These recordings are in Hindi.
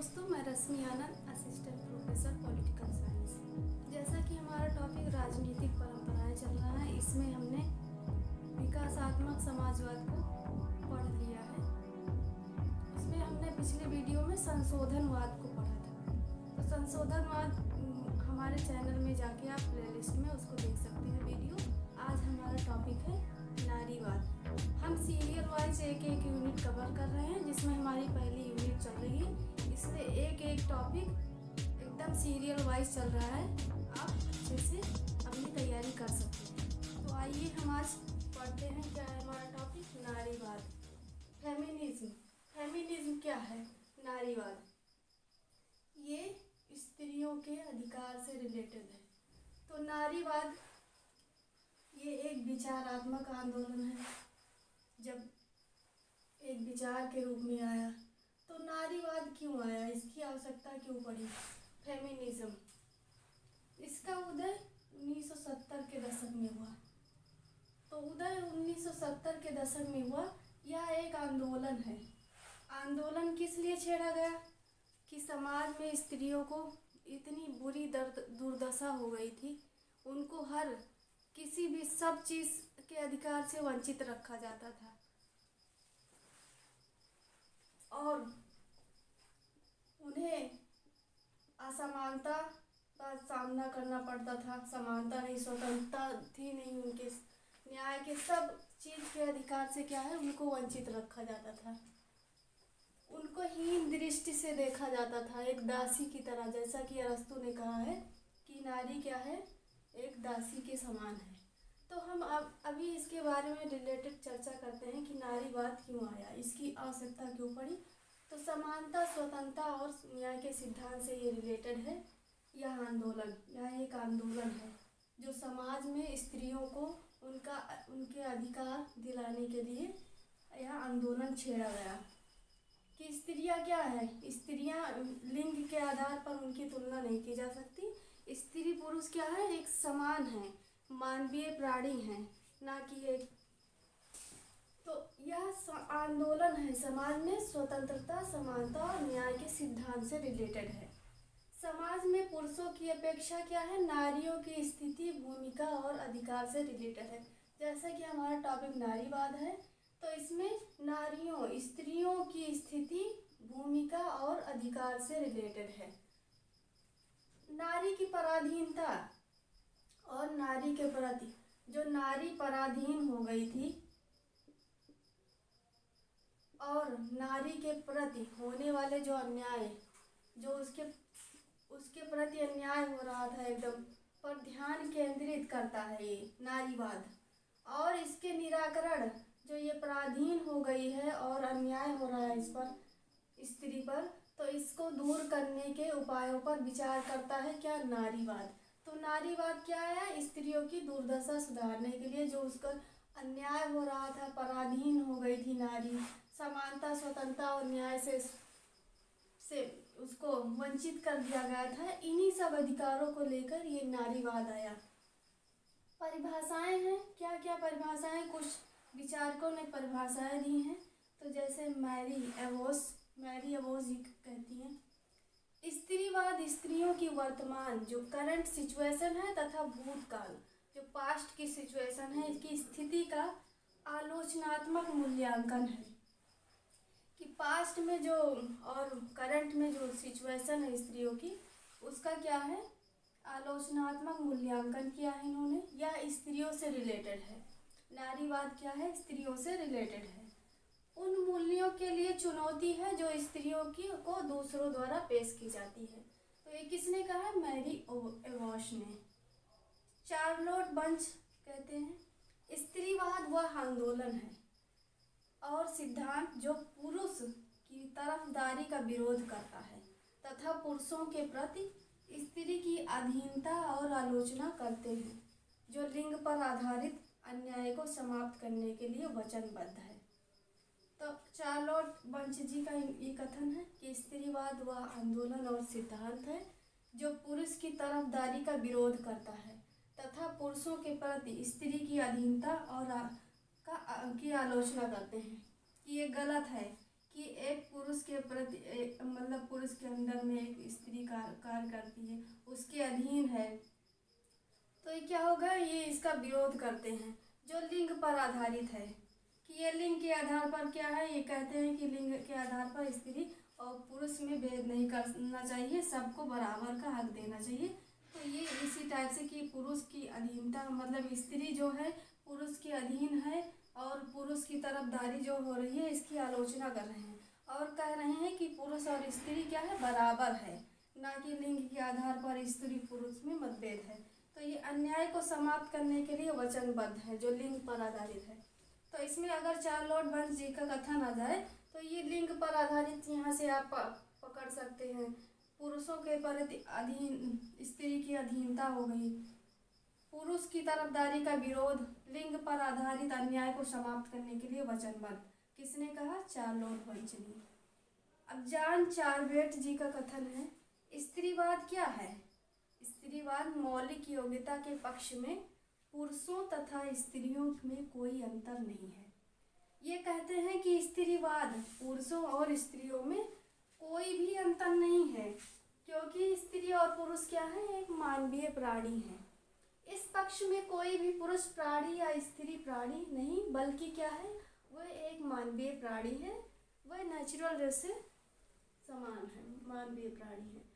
दोस्तों, मैं रश्मि आनंद, असिस्टेंट प्रोफेसर पॉलिटिकल साइंस। जैसा कि हमारा टॉपिक राजनीतिक परंपराएं चल रहा है, इसमें हमने विकासात्मक समाजवाद को पढ़ लिया है। उसमें हमने पिछले वीडियो में संशोधनवाद को पढ़ा था। तो संशोधनवाद हमारे चैनल में जाके आप प्लेलिस्ट में उसको देख सकते हैं वीडियो। आज हमारा टॉपिक है नारीवाद। हम सीरियल वाइज एक एक यूनिट कवर कर रहे हैं, जिसमें हमारी पहली यूनिट चल रही है, इसलिए एक एक टॉपिक एकदम सीरियल वाइज चल रहा है। आप अच्छे से अपनी तैयारी कर सकते हैं। तो आइए हम आज पढ़ते हैं क्या है हमारा टॉपिक, नारीवाद। फेमिनिज्म। फेमिनिज्म क्या है? नारीवाद ये स्त्रियों के अधिकार से रिलेटेड है। तो नारीवाद ये एक विचारात्मक आंदोलन है। जब एक विचार के रूप में आया तो नारीवाद क्यों आया, इसकी आवश्यकता क्यों पड़ी? फेमिनिज्म, इसका उदय 1970 के दशक में हुआ। तो उदय 1970 के दशक में हुआ। यह एक आंदोलन है। आंदोलन किस लिए छेड़ा गया कि समाज में स्त्रियों को इतनी बुरी दुर्दशा हो गई थी, उनको हर किसी भी सब चीज़ के अधिकार से वंचित रखा जाता था और उन्हें असमानता का सामना करना पड़ता था। समानता नहीं, स्वतंत्रता थी नहीं, उनके न्याय के सब चीज़ के अधिकार से क्या है, उनको वंचित रखा जाता था। उनको हीन दृष्टि से देखा जाता था, एक दासी की तरह। जैसा कि अरस्तु ने कहा है कि नारी क्या है, एक दासी के समान है। तो हम अभी इसके बारे में रिलेटेड चर्चा करते हैं कि नारीवाद क्यों आया, इसकी आवश्यकता क्यों पड़ी। तो समानता, स्वतंत्रता और न्याय के सिद्धांत से ये रिलेटेड है। यह आंदोलन, यह एक आंदोलन है जो समाज में स्त्रियों को उनके अधिकार दिलाने के लिए यह आंदोलन छेड़ा गया कि स्त्रियां क्या है, स्त्रियां लिंग के आधार पर उनकी तुलना नहीं की जा सकती। स्त्री पुरुष क्या है, एक समान है, मानवीय प्राणी हैं, ना कि एक। तो यह आंदोलन है समाज में स्वतंत्रता, समानता और न्याय के सिद्धांत से रिलेटेड है। समाज में पुरुषों की अपेक्षा क्या है, नारियों की स्थिति, भूमिका और अधिकार से रिलेटेड है। जैसा कि हमारा टॉपिक नारीवाद है, तो इसमें नारियों, स्त्रियों की स्थिति, भूमिका और अधिकार से रिलेटेड है। नारी की पराधीनता और नारी के प्रति, जो नारी पराधीन हो गई थी और नारी के प्रति होने वाले जो अन्याय, जो उसके प्रति अन्याय हो रहा था एकदम, पर ध्यान केंद्रित करता है ये नारीवाद। और इसके निराकरण, जो ये पराधीन हो गई है और अन्याय हो रहा है इस पर, स्त्री पर, तो इसको दूर करने के उपायों पर विचार करता है क्या, नारीवाद। तो नारीवाद क्या है, स्त्रियों की दुर्दशा सुधारने के लिए, जो उसका अन्याय हो रहा था, पराधीन हो गई थी नारी, समानता, स्वतंत्रता और न्याय से उसको वंचित कर दिया गया था, इन्हीं सब अधिकारों को लेकर ये नारीवाद आया। परिभाषाएं हैं, क्या क्या परिभाषाएं, कुछ विचारकों ने परिभाषाएं दी हैं। तो जैसे मैरी एवोस जी कहती हैं, स्त्रीवाद स्त्रियों की वर्तमान जो करंट सिचुएशन है तथा भूतकाल जो पास्ट की सिचुएशन है, इसकी स्थिति का आलोचनात्मक मूल्यांकन है। कि पास्ट में जो और करंट में जो सिचुएशन है स्त्रियों की, उसका क्या है, आलोचनात्मक मूल्यांकन किया है इन्होंने। यह स्त्रियों से रिलेटेड है। नारीवाद क्या है, स्त्रियों से रिलेटेड है। उन मूल्यों के लिए चुनौती है जो स्त्रियों की को दूसरों द्वारा पेश की जाती है। तो ये किसने कहा है, मैरी एवोस ने। चार्लोट बंच कहते हैं, स्त्रीवाद वह आंदोलन है और सिद्धांत जो पुरुष की तरफदारी का विरोध करता है तथा पुरुषों के प्रति स्त्री की अधीनता और आलोचना करते हैं, जो लिंग पर आधारित अन्याय को समाप्त करने के लिए वचनबद्ध है। तो चार्लोट बंच जी का ये कथन है कि स्त्रीवाद वह आंदोलन और सिद्धांत है जो पुरुष की तरफदारी का विरोध करता है तथा पुरुषों के प्रति स्त्री की अधीनता और की आलोचना करते हैं कि ये गलत है कि एक पुरुष के प्रति मतलब पुरुष के अंदर में एक स्त्री कार्य करती है, उसके अधीन है, तो ये क्या होगा, ये इसका विरोध करते हैं। जो लिंग पर आधारित है कि ये लिंग के आधार पर क्या है, ये कहते हैं कि लिंग के आधार पर स्त्री और पुरुष में भेद नहीं करना चाहिए, सबको बराबर का हक देना चाहिए। तो ये इसी टाइप से कि पुरुष की अधीनता मतलब स्त्री जो है पुरुष के अधीन है और पुरुष की तरफदारी जो हो रही है इसकी आलोचना कर रहे हैं और कह रहे हैं कि पुरुष और स्त्री क्या है, बराबर है, ना कि लिंग के आधार पर स्त्री पुरुष में मतभेद है। तो ये अन्याय को समाप्त करने के लिए वचनबद्ध है जो लिंग पर आधारित है। तो इसमें अगर चार्लोट बर्न्स जी का कथन आ जाए तो ये लिंग पर आधारित यहाँ से आप पकड़ सकते हैं। पुरुषों के प्रति अधीन स्त्री की अधीनता हो गई, पुरुष की तरफदारी का विरोध, लिंग पर आधारित अन्याय को समाप्त करने के लिए वचनबद्ध। किसने कहा, चार्लोट बर्न्स ने। अब जॉन चार्वेट जी का कथन है, स्त्रीवाद क्या है। स्त्रीवाद मौलिक योग्यता के पक्ष में पुरुषों तथा स्त्रियों में कोई अंतर नहीं है। ये कहते हैं कि स्त्रीवाद पुरुषों और स्त्रियों में कोई भी अंतर नहीं है, क्योंकि स्त्री और पुरुष क्या है, एक मानवीय प्राणी है। इस पक्ष में कोई भी पुरुष प्राणी या स्त्री प्राणी नहीं, बल्कि क्या है, वह एक मानवीय प्राणी है, वह नेचुरल से समान है, मानवीय प्राणी है।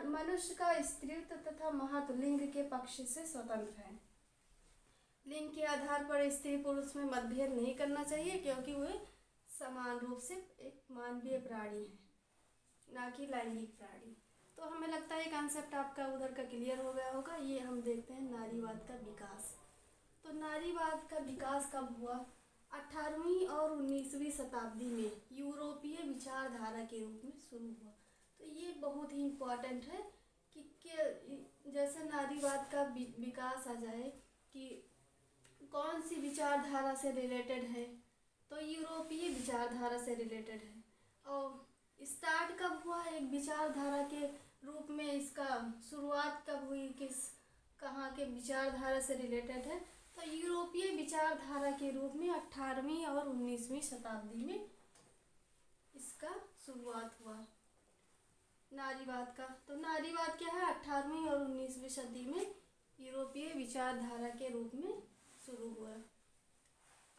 मनुष्य का स्त्रीत्व तथा महत्व लिंग के पक्ष से स्वतंत्र है। लिंग के आधार पर स्त्री पुरुष में मतभेद नहीं करना चाहिए, क्योंकि वे समान रूप से एक मानवीय प्राणी है, ना कि लैंगिक प्राणी। तो हमें लगता है कॉन्सेप्ट आपका उधर का क्लियर हो गया होगा। ये हम देखते हैं नारीवाद का विकास। तो नारीवाद का विकास कब हुआ, 18वीं और 19वीं शताब्दी में यूरोपीय विचारधारा के रूप में शुरू हुआ। तो ये बहुत ही इम्पोर्टेंट है कि जैसे नारीवाद का विकास आ जाए कि कौन सी विचारधारा से रिलेटेड है, तो यूरोपीय विचारधारा से रिलेटेड है। और स्टार्ट कब हुआ, एक विचारधारा के रूप में इसका शुरुआत कब हुई, कहाँ के विचारधारा से रिलेटेड है, तो यूरोपीय विचारधारा के रूप में 18वीं और 19वीं शताब्दी में इसका शुरुआत हुआ नारीवाद का। तो नारीवाद क्या है, 18वीं और 19वीं सदी में यूरोपीय विचारधारा के रूप में शुरू हुआ।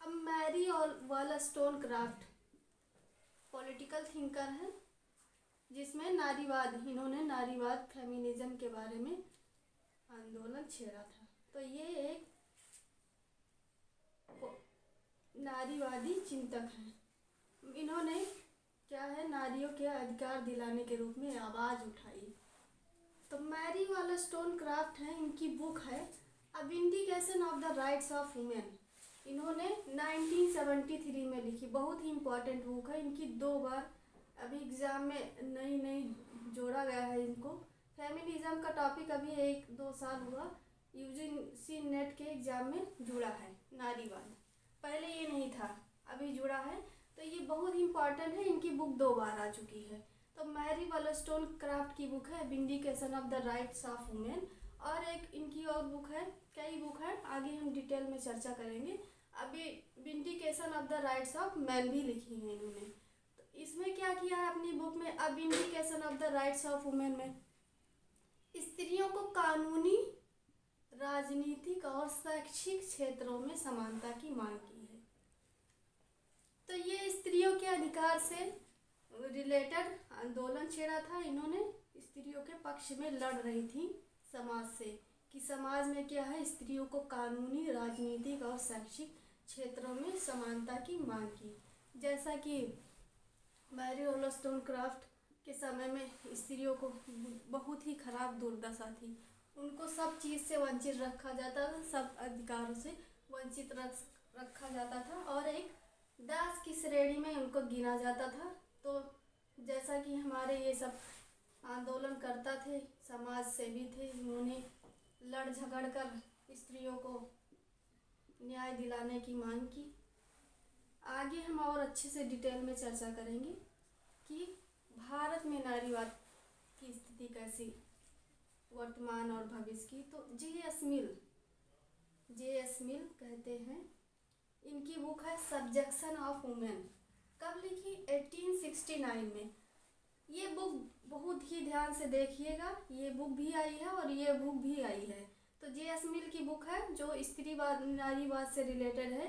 अब मैरी और वॉलस्टोनक्राफ्ट पॉलिटिकल थिंकर हैं, जिसमें नारीवाद, इन्होंने नारीवाद फेमिनिज्म के बारे में आंदोलन छेड़ा था। तो ये एक नारीवादी चिंतक हैं। इन्होंने क्या है, नारियों के अधिकार दिलाने के रूप में आवाज़ उठाई। तो मैरी वॉलस्टोनक्राफ्ट है, इनकी बुक है a vindication of the rights of women. इन्होंने 1973 में लिखी, बहुत ही इम्पोर्टेंट बुक है। इनकी 2 बार अभी एग्ज़ाम में नई जोड़ा गया है इनको। फेमिनिज्म का टॉपिक अभी 1-2 साल हुआ यूजीसी नेट के एग्ज़ाम में जुड़ा है नारीवाद, पहले ये नहीं था, अभी जुड़ा है। तो ये बहुत ही इम्पॉर्टेंट है, इनकी बुक 2 बार आ चुकी है। तो मैरी वॉलस्टोनक्राफ्ट की बुक है vindication of the rights of women, और एक इनकी और बुक है, कई बुक है, आगे हम डिटेल में चर्चा करेंगे। अभी vindication of the rights of man भी लिखी है इन्होंने। तो इसमें क्या किया है अपनी बुक में, a vindication of the rights of women में स्त्रियों को कानूनी, राजनीतिक और शैक्षिक क्षेत्रों में समानता की मांग की है। तो ये स्त्रियों के अधिकार से रिलेटेड आंदोलन छेड़ा था इन्होंने, स्त्रियों के पक्ष में लड़ रही थी समाज से, कि समाज में क्या है, स्त्रियों को कानूनी, राजनीतिक और शैक्षिक क्षेत्रों में समानता की मांग की। जैसा कि मैरी वॉलस्टोनक्राफ्ट के समय में स्त्रियों को बहुत ही खराब दुर्दशा थी, उनको सब चीज़ से वंचित रखा जाता था, सब अधिकारों से वंचित रखा जाता था और एक दास की श्रेणी में उनको गिना जाता था। तो जैसा कि हमारे ये सब आंदोलन करता थे, समाज सेवी थे, उन्होंने लड़ झगड़ कर स्त्रियों को न्याय दिलाने की मांग की। आगे हम और अच्छे से डिटेल में चर्चा करेंगे कि भारत में नारीवाद की स्थिति कैसी, वर्तमान और भविष्य की। तो जे.एस. मिल कहते हैं, इनकी बुक है सब्जेक्शन ऑफ वुमेन। कब लिखी? 1869 में। ये बुक बहुत ही ध्यान से देखिएगा, ये बुक भी आई है और ये बुक भी आई है। तो जे.एस. मिल की बुक है जो स्त्रीवाद नारीवाद से रिलेटेड है।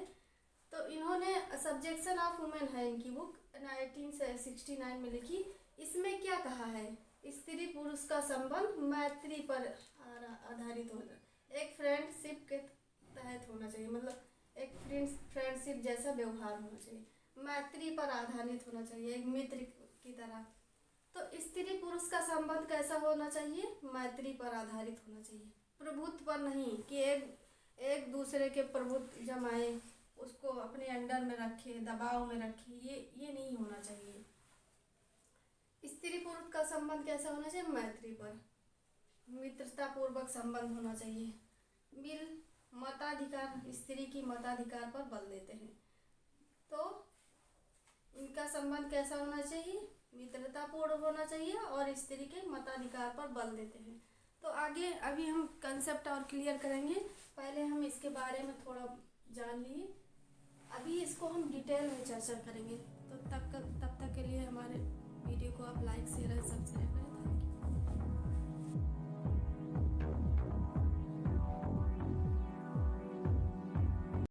तो इन्होंने सब्जेक्शन ऑफ वुमेन है इनकी बुक 1969 में लिखी। इसमें क्या कहा है? स्त्री पुरुष का संबंध मैत्री पर आधारित होना, एक फ्रेंडशिप के तहत होना चाहिए, मतलब एक फ्रेंडशिप जैसा व्यवहार होना चाहिए, मैत्री पर आधारित होना चाहिए, एक मित्र की तरह। तो स्त्री पुरुष का संबंध कैसा होना चाहिए? मैत्री पर आधारित होना चाहिए, प्रभुत्व पर नहीं कि एक दूसरे के प्रभुत्व जमाए, उसको अपने अंडर में रखे, दबाव में रखे, ये नहीं होना चाहिए। स्त्री पुरुष का संबंध कैसा होना चाहिए? मैत्री पर, मित्रता पूर्वक संबंध होना चाहिए। मिल मताधिकार, स्त्री की मताधिकार पर बल देते हैं। तो इनका संबंध कैसा होना चाहिए? मित्रतापूर्ण होना चाहिए और स्त्री के मताधिकार पर बल देते हैं। तो आगे अभी हम कंसेप्ट और क्लियर करेंगे, पहले हम इसके बारे में थोड़ा जान लिए, अभी इसको हम डिटेल में चर्चा करेंगे। तो तब तक के लिए हमारे वीडियो को आप लाइक शेयर और सब्सक्राइब करें। Thank you.